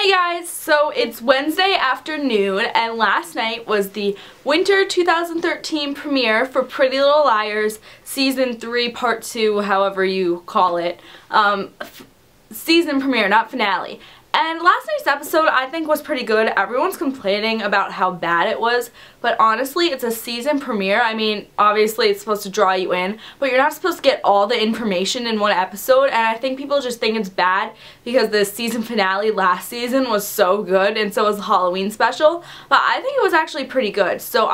Hey guys, so it's Wednesday afternoon and last night was the winter 2013 premiere for Pretty Little Liars season 3 part 2, however you call it. Season premiere, not finale. And last night's episode I think was pretty good. Everyone's complaining about how bad it was, but honestly it's a season premiere. I mean, obviously it's supposed to draw you in, but you're not supposed to get all the information in one episode, and I think people just think it's bad because the season finale last season was so good and so was the Halloween special, but I think it was actually pretty good. So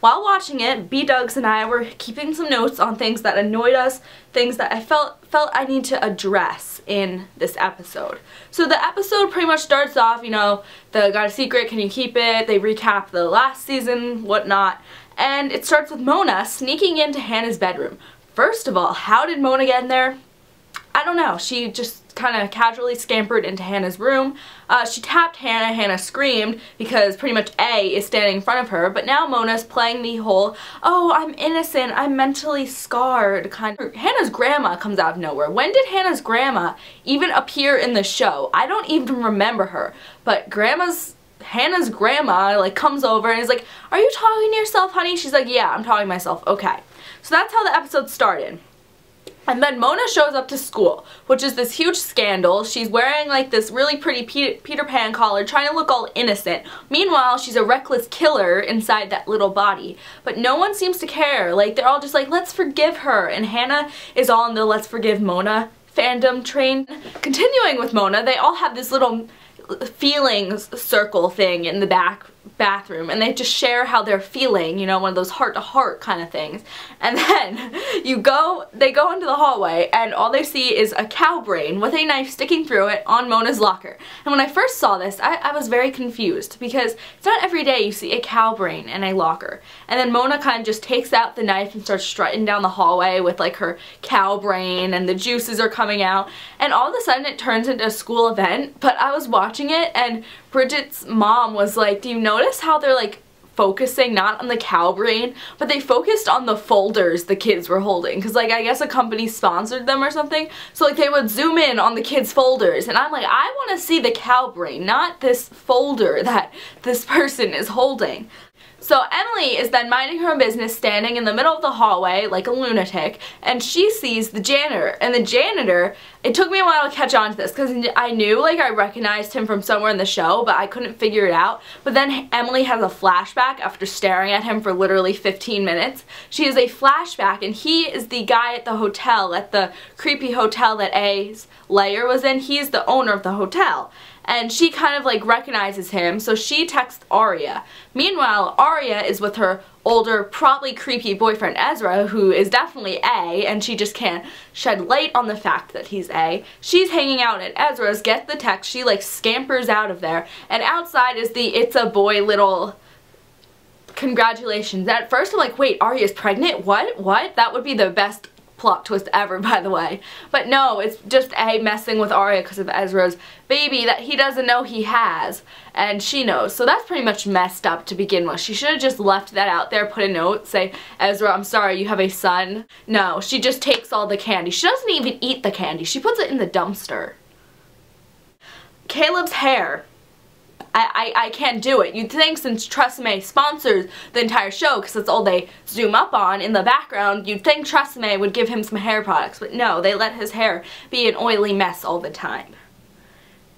while watching it, B-Dugs and I were keeping some notes on things that annoyed us, things that I felt I need to address in this episode. So the episode pretty much starts off, you know, got a secret, can you keep it? They recap the last season, whatnot, and it starts with Mona sneaking into Hannah's bedroom. First of all, how did Mona get in there? I don't know. She just kind of casually scampered into Hannah's room. She tapped Hannah. Hannah screamed because pretty much A is standing in front of her, but now Mona's playing the whole, oh, I'm innocent, I'm mentally scarred kind of. Hannah's grandma comes out of nowhere. When did Hannah's grandma even appear in the show? I don't even remember her, but Hannah's grandma like comes over and is like, are you talking to yourself, honey? She's like, yeah, I'm talking to myself. Okay. So that's how the episode started. And then Mona shows up to school, which is this huge scandal. She's wearing like this really pretty Peter Pan collar, trying to look all innocent. Meanwhile, she's a reckless killer inside that little body. But no one seems to care. Like, they're all just like, let's forgive her. And Hannah is all in the let's forgive Mona fandom train. Continuing with Mona, they all have this little feelings circle thing in the bathroom, and they just share how they're feeling, you know, one of those heart-to-heart kind of things. And then they go into the hallway and all they see is a cow brain with a knife sticking through it on Mona's locker. And when I first saw this, I was very confused because it's not every day you see a cow brain in a locker. And then Mona kind of just takes out the knife and starts strutting down the hallway with like her cow brain, and the juices are coming out, and all of a sudden it turns into a school event. But I was watching it and Bridget's mom was like, do you notice how they're like focusing not on the cow brain, but they focused on the folders the kids were holding, because like I guess a company sponsored them or something, so like they would zoom in on the kids' folders, and I'm like, I want to see the cow brain, not this folder that this person is holding. So Emily is then minding her own business, standing in the middle of the hallway like a lunatic, and she sees the janitor. And the janitor, it took me a while to catch on to this because I knew, like, I recognized him from somewhere in the show, but I couldn't figure it out. But then Emily has a flashback after staring at him for literally 15 minutes. She has a flashback, and he is the guy at the hotel, at the creepy hotel that A's lair was in. He's the owner of the hotel. And she kind of like recognizes him, so she texts Aria. Meanwhile, Aria is with her older, probably creepy boyfriend Ezra, who is definitely A, and she just can't shed light on the fact that he's A. She's hanging out at Ezra's, gets the text, she like scampers out of there, and outside is the it's a boy little congratulations. At first I'm like, wait, Aria's pregnant? What? That would be the best plot twist ever, by the way. But no, it's just A messing with Aria because of Ezra's baby that he doesn't know he has, and she knows. So that's pretty much messed up to begin with. She should have just left that out there, put a note, say, Ezra, I'm sorry, you have a son. No, she just takes all the candy. She doesn't even eat the candy. She puts it in the dumpster. Caleb's hair. I can't do it. You'd think since Tresemme sponsors the entire show, because that's all they zoom up on in the background, you'd think Tresemme would give him some hair products, but no, they let his hair be an oily mess all the time.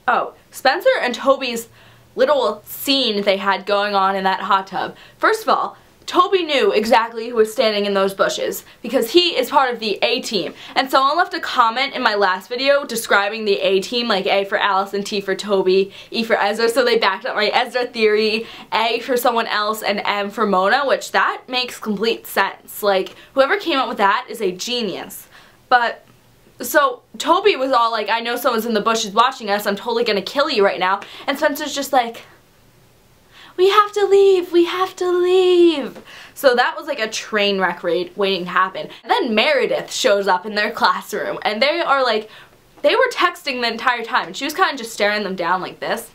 Oh, Spencer and Toby's little scene they had going on in that hot tub. First of all, Toby knew exactly who was standing in those bushes because he is part of the A-team. And someone left a comment in my last video describing the A-team, like A for Allison, T for Toby, E for Ezra, so they backed up my Ezra theory, A for someone else, and M for Mona, which that makes complete sense. Like, whoever came up with that is a genius. But so Toby was all like, I know someone's in the bushes watching us, I'm totally gonna kill you right now. And Spencer's just like, we have to leave, we have to leave. So that was like a train wreck waiting to happen. And then Meredith shows up in their classroom, and they are like, they were texting the entire time, and she was kind of just staring them down like this.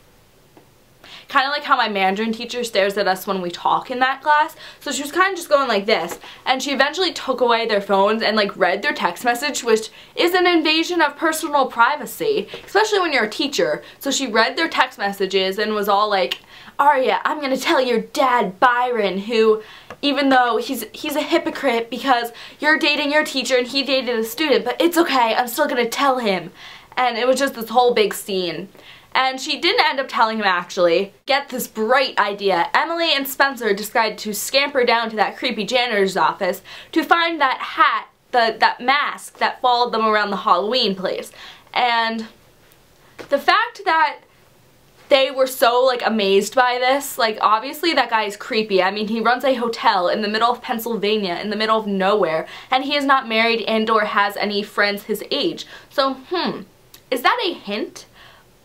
kind of like how my Mandarin teacher stares at us when we talk in that class. So she was kind of just going like this, and she eventually took away their phones and like read their text message, which is an invasion of personal privacy, especially when you're a teacher. So she read their text messages and was all like, Aria, I'm gonna tell your dad Byron, who, even though he's a hypocrite because you're dating your teacher and he dated a student, but it's okay, I'm still gonna tell him. And it was just this whole big scene. And she didn't end up telling him actually. Get this bright idea. Emily and Spencer decided to scamper down to that creepy janitor's office to find that hat, that mask that followed them around the Halloween place. And the fact that they were so like amazed by this, like obviously that guy is creepy. I mean, he runs a hotel in the middle of Pennsylvania, in the middle of nowhere, and he is not married and or has any friends his age. So, is that a hint?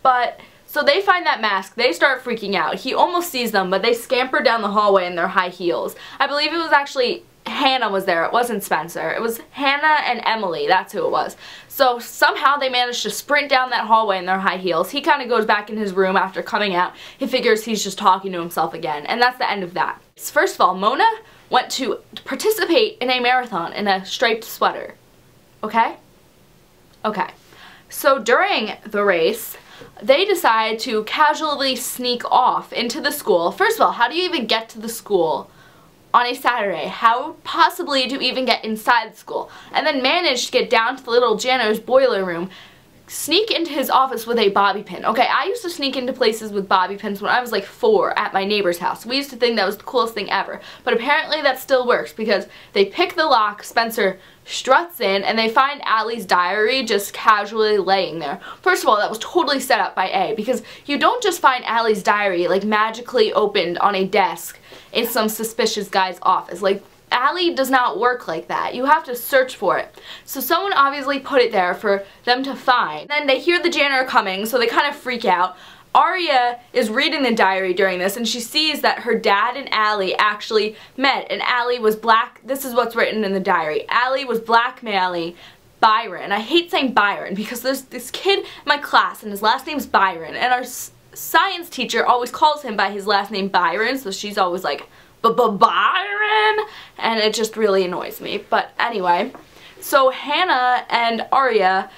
But, so they find that mask, they start freaking out. He almost sees them, but they scamper down the hallway in their high heels. I believe it was actually Hannah was there, it wasn't Spencer. It was Hannah and Emily, that's who it was. So somehow they managed to sprint down that hallway in their high heels. He kind of goes back in his room after coming out. He figures he's just talking to himself again, and that's the end of that. First of all, Mona went to participate in a marathon in a striped sweater. Okay? Okay. So during the race, they decide to casually sneak off into the school. First of all, how do you even get to the school on a Saturday? How possibly do you even get inside the school? And then manage to get down to the little janitor's boiler room, sneak into his office with a bobby pin. Okay, I used to sneak into places with bobby pins when I was like 4 at my neighbor's house. We used to think that was the coolest thing ever. But apparently that still works because they pick the lock, Spencer struts in, and they find Allie's diary just casually laying there. First of all, that was totally set up by A, because you don't just find Allie's diary like magically opened on a desk in some suspicious guy's office. Like, Allie does not work like that. You have to search for it. So someone obviously put it there for them to find. Then they hear the janitor coming, so they kind of freak out. Aria is reading the diary during this, and she sees that her dad and Allie actually met, and Allie was this is what's written in the diary. Allie was blackmailing Byron. I hate saying Byron because there's this kid in my class and his last name's Byron, and our science teacher always calls him by his last name Byron, so she's always like, Byron, and it just really annoys me. But anyway, so Hannah and Aria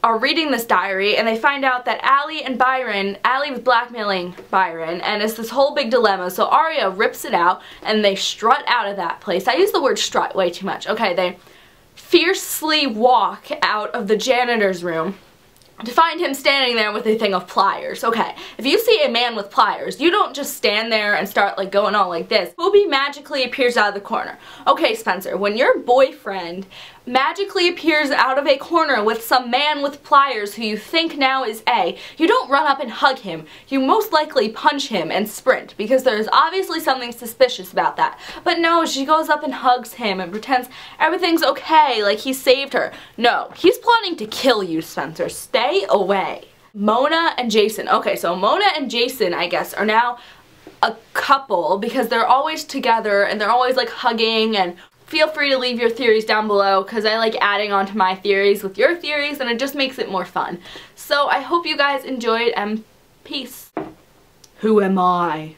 are reading this diary, and they find out that Allie was blackmailing Byron, and it's this whole big dilemma. So Aria rips it out, and they strut out of that place. I use the word strut way too much. Okay, they fiercely walk out of the janitor's room to find him standing there with a thing of pliers. Okay, if you see a man with pliers, you don't just stand there and start like going on like this. Booby magically appears out of the corner. Okay, Spencer, when your boyfriend magically appears out of a corner with some man with pliers who you think now is A, you don't run up and hug him. You most likely punch him and sprint, because there's obviously something suspicious about that. But no, she goes up and hugs him and pretends everything's okay, like he saved her. No, he's plotting to kill you, Spencer. Stay away. Mona and Jason. Okay, so Mona and Jason, I guess, are now a couple because they're always together and they're always like hugging. And feel free to leave your theories down below because I like adding on to my theories with your theories, and it just makes it more fun. So I hope you guys enjoyed, and peace. Who am I?